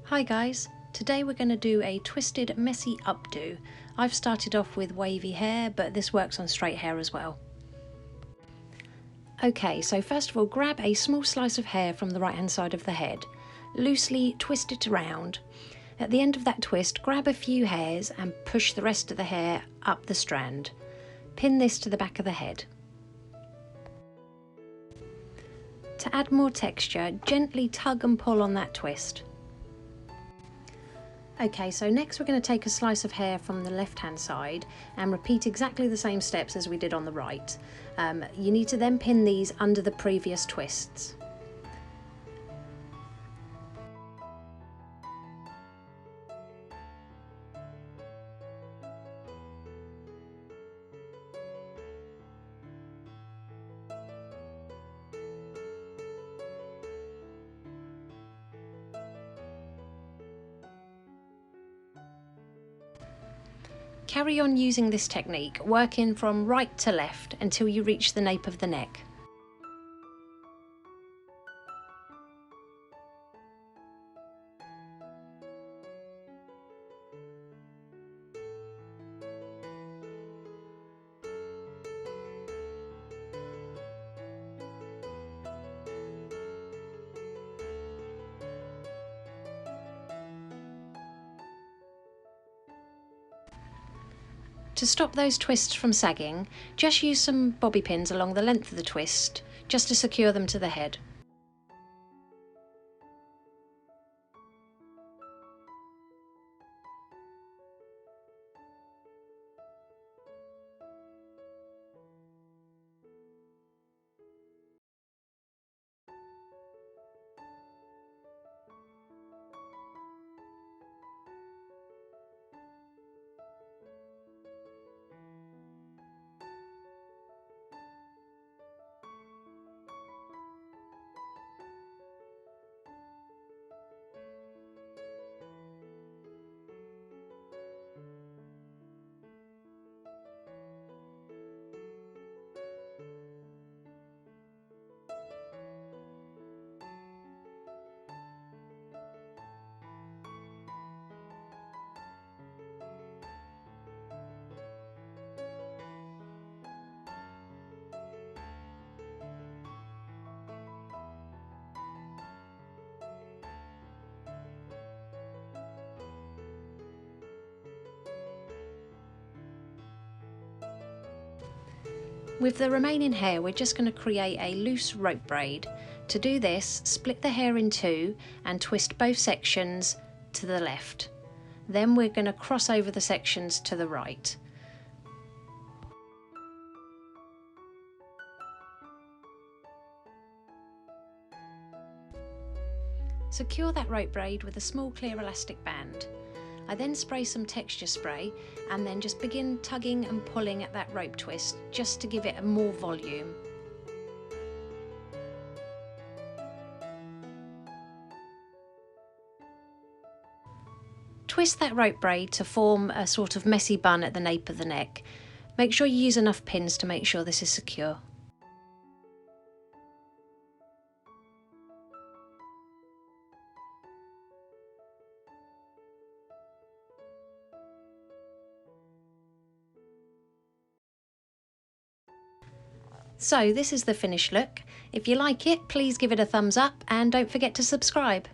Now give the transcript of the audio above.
Hi guys, today we're going to do a twisted messy updo. I've started off with wavy hair, but this works on straight hair as well. Okay, so first of all grab a small slice of hair from the right hand side of the head, loosely twist it around. At the end of that twist, grab a few hairs and push the rest of the hair up the strand. Pin this to the back of the head. To add more texture, gently tug and pull on that twist. Okay, so next we're going to take a slice of hair from the left hand side and repeat exactly the same steps as we did on the right. You need to then pin these under the previous twists. Carry on using this technique, working from right to left until you reach the nape of the neck. To stop those twists from sagging, just use some bobby pins along the length of the twist, just to secure them to the head. With the remaining hair, we're just going to create a loose rope braid. To do this, split the hair in two and twist both sections to the left. Then we're going to cross over the sections to the right. Secure that rope braid with a small clear elastic band. I then spray some texture spray and then just begin tugging and pulling at that rope twist just to give it more volume. Twist that rope braid to form a sort of messy bun at the nape of the neck. Make sure you use enough pins to make sure this is secure. So this is the finished look. If you like it, please give it a thumbs up and don't forget to subscribe.